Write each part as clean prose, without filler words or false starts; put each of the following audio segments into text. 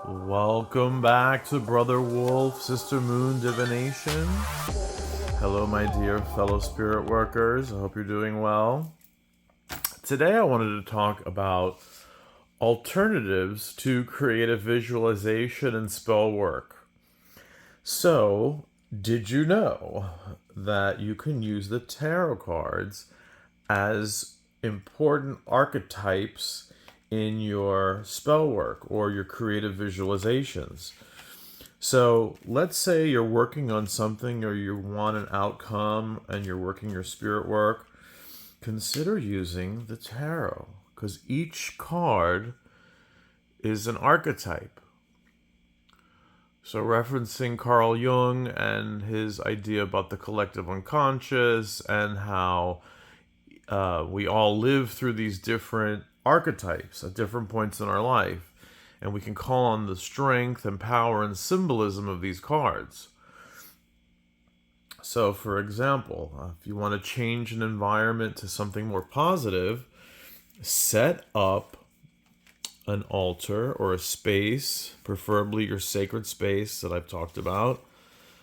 Welcome back to Brother Wolf, Sister Moon Divination. Hello, my dear fellow spirit workers. I hope you're doing well. Today, I wanted to talk about alternatives to creative visualization and spell work. So, did you know that you can use the tarot cards as important archetypes in your spell work or your creative visualizations? So let's say you're working on something or you want an outcome and you're working your spirit work. Consider using the tarot because each card is an archetype. So, referencing Carl Jung and his idea about the collective unconscious and how we all live through these different archetypes at different points in our life. And we can call on the strength and power and symbolism of these cards. So, for example, if you want to change an environment to something more positive, set up an altar or a space, preferably your sacred space that I've talked about.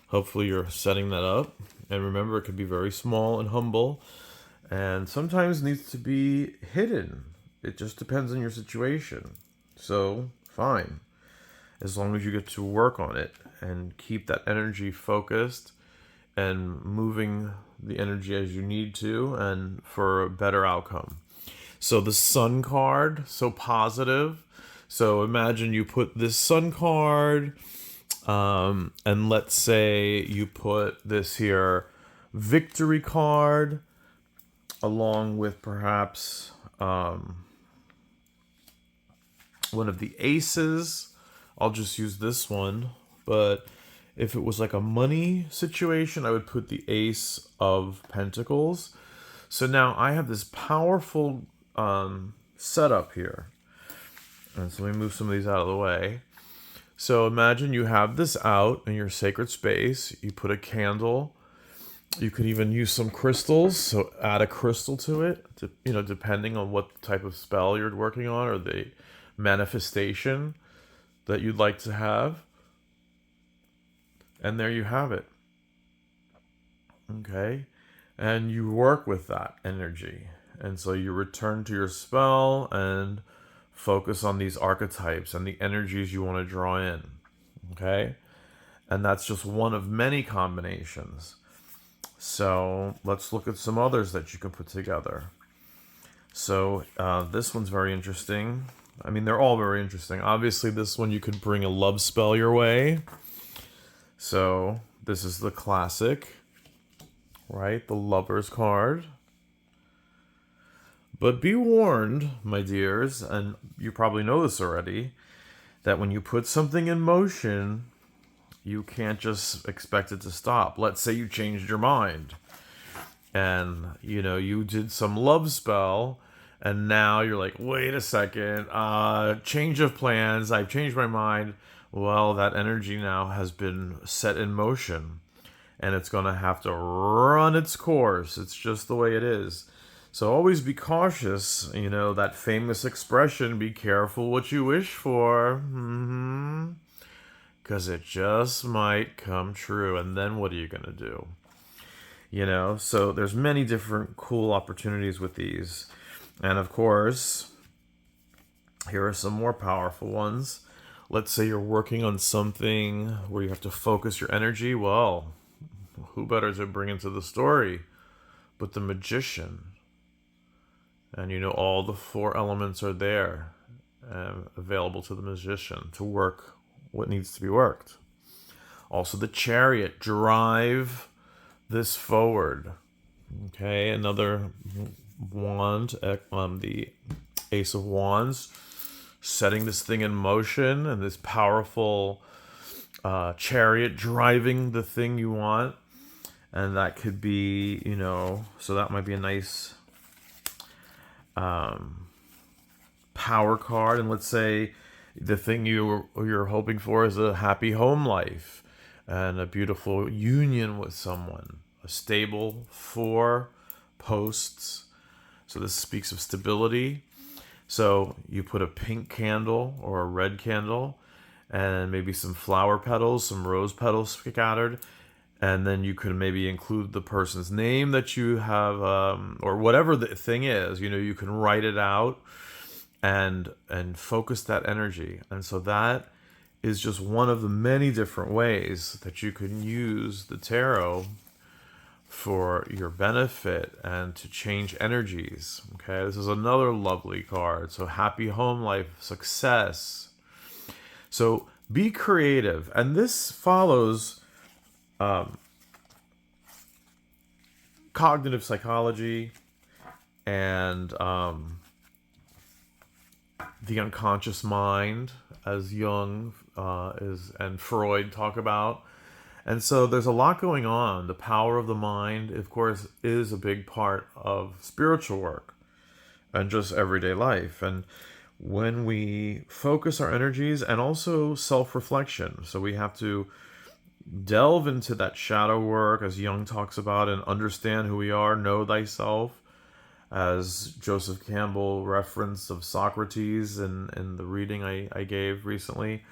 Hopefully you're setting that up. And remember, it can be very small and humble, and sometimes needs to be hidden. It just depends on your situation. So, fine. As long as you get to work on it and keep that energy focused and moving the energy as you need to and for a better outcome. So the sun card, so positive. So imagine you put this sun card, and let's say you put this here victory card along with perhaps one of the aces. I'll just use this one, but if it was like a money situation, I would put the ace of pentacles. So now I have this powerful setup here. And so let me move some of these out of the way. So imagine you have this out in your sacred space. You put a candle. You could even use some crystals. So add a crystal to it, depending on what type of spell you're working on or the manifestation that you'd like to have. And there you have it. Okay. And you work with that energy. And so you return to your spell and focus on these archetypes and the energies you want to draw in. Okay? And that's just one of many combinations. So let's look at some others that you can put together. So this one's very interesting. I mean, they're all very interesting. Obviously, this one you could bring a love spell your way. So this is the classic, right? The Lover's card. But be warned, my dears, and you probably know this already, that when you put something in motion, you can't just expect it to stop. Let's say you changed your mind and, you did some love spell and now you're like, wait a second, change of plans, I've changed my mind. Well, that energy now has been set in motion and it's going to have to run its course. It's just the way it is. So always be cautious, that famous expression, be careful what you wish for. Because it just might come true. And then what are you going to do? So there's many different cool opportunities with these. And of course, here are some more powerful ones. Let's say you're working on something where you have to focus your energy. Well, who better to bring into the story but the magician? And all the four elements are there available to the magician to work what needs to be worked. Also the chariot, drive this forward. Okay, another wand, the ace of wands, setting this thing in motion, and this powerful chariot driving the thing you want. And that could be, so that might be a nice power card. And let's say the thing you're hoping for is a happy home life and a beautiful union with someone, a stable 4 posts. So this speaks of stability. So you put a pink candle or a red candle and maybe some flower petals, some rose petals scattered. And then you could maybe include the person's name that you have, or whatever the thing is. You can write it out and focus that energy. And so that is just one of the many different ways that you can use the tarot for your benefit and to change energies. Okay, this is another lovely card. So happy home life, success. So be creative. And this follows cognitive psychology and the unconscious mind, as Jung and Freud talk about. And so there's a lot going on. The power of the mind, of course, is a big part of spiritual work and just everyday life. And when we focus our energies, and also self-reflection, so we have to delve into that shadow work, as Jung talks about, and understand who we are, know thyself, as Joseph Campbell referenced of Socrates in the reading I gave recently.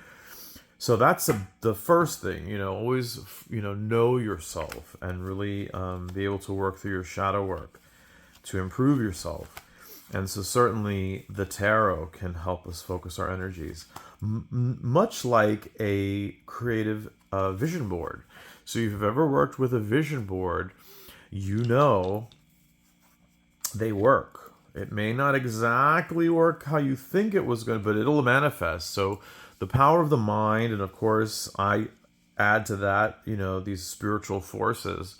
So that's the first thing, always, know yourself and really be able to work through your shadow work to improve yourself. And so certainly the tarot can help us focus our energies, much like a creative vision board. So if you've ever worked with a vision board, they work. It may not exactly work how you think it was going to, but it'll manifest. So the power of the mind, and of course I add to that, these spiritual forces,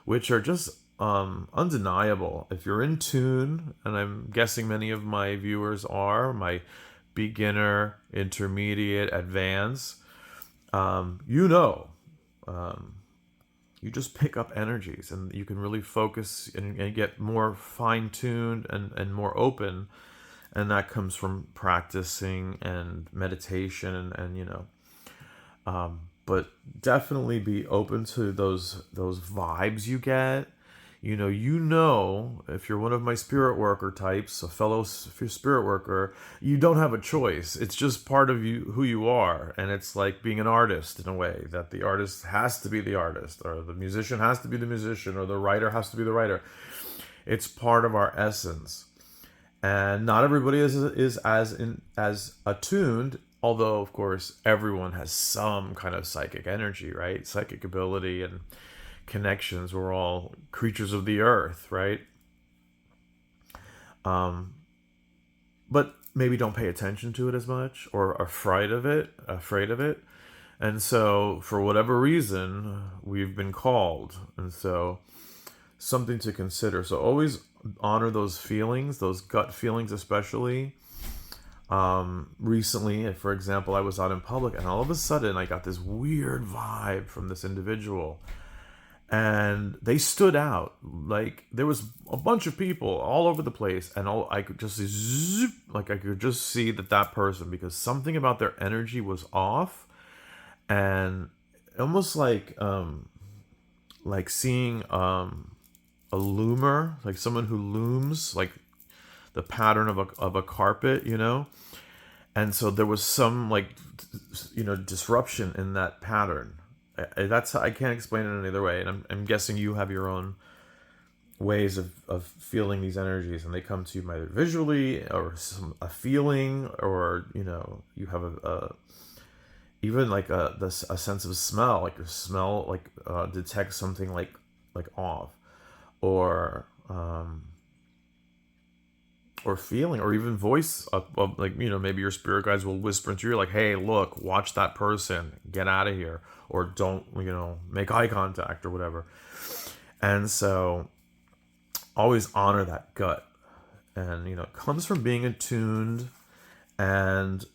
which are just undeniable. If you're in tune, and I'm guessing many of my viewers are, my beginner, intermediate, advanced, you just pick up energies, and you can really focus and get more fine-tuned and more open. And that comes from practicing and meditation but definitely be open to those vibes you get. If you're one of my spirit worker types, a fellow spirit worker, you don't have a choice. It's just part of you, who you are. And it's like being an artist, in a way, that the artist has to be the artist, or the musician has to be the musician, or the writer has to be the writer. It's part of our essence. And not everybody is as attuned, although of course everyone has some kind of psychic energy, right? Psychic ability and connections. We're all creatures of the earth, right? But maybe don't pay attention to it as much, or are afraid of it. And so for whatever reason, we've been called. And so something to consider. So always honor those feelings, those gut feelings, especially. Recently, for example, I was out in public, and all of a sudden I got this weird vibe from this individual, and they stood out. Like, there was a bunch of people all over the place, and I could just see zoop, like I could just see that person, because something about their energy was off, and almost like seeing a loomer, like someone who looms, like the pattern of a carpet, and so there was some disruption in that pattern. That's I can't explain it any other way, and I'm guessing you have your own ways of feeling these energies, and they come to you either visually or a feeling, or you have even like a sense of smell, like your smell detects something like off, or feeling, or even voice of maybe your spirit guides will whisper into your ear, like, hey, look, watch that person, get out of here, or don't make eye contact, or whatever. And so always honor that gut, and it comes from being attuned, and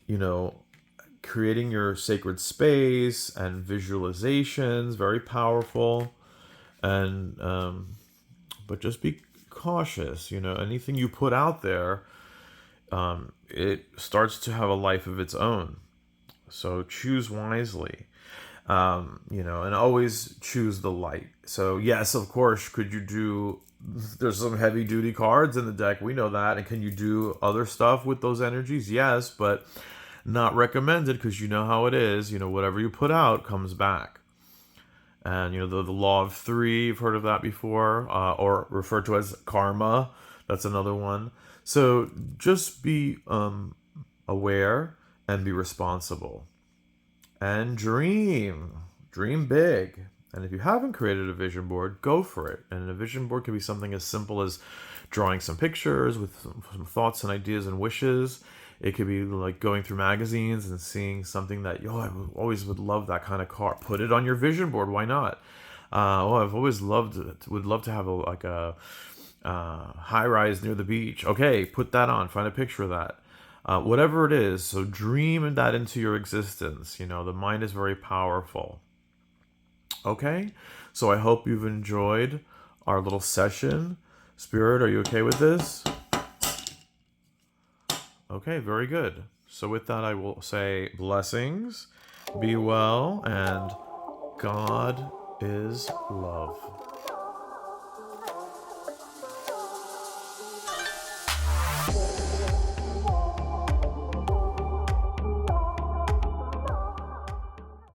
creating your sacred space, and visualizations, very powerful. And but just be cautious. Anything you put out there, it starts to have a life of its own. So choose wisely, and always choose the light. So yes, of course, there's some heavy duty cards in the deck, we know that. And can you do other stuff with those energies? Yes, but Not recommended, because you know how it is. Whatever you put out comes back. And the law of three, you've heard of that before, or referred to as karma. That's another one. So just be aware and be responsible. And dream big. And if you haven't created a vision board, go for it. And a vision board can be something as simple as drawing some pictures with some thoughts and ideas and wishes. It could be like going through magazines and seeing something that, I always would love that kind of car. Put it on your vision board. Why not? I've always loved it. Would love to have a high rise near the beach. Okay, put that on. Find a picture of that. Whatever it is, so dream that into your existence. The mind is very powerful. Okay, so I hope you've enjoyed our little session. Spirit, are you okay with this? Okay, very good. So with that, I will say blessings, be well, and God is love.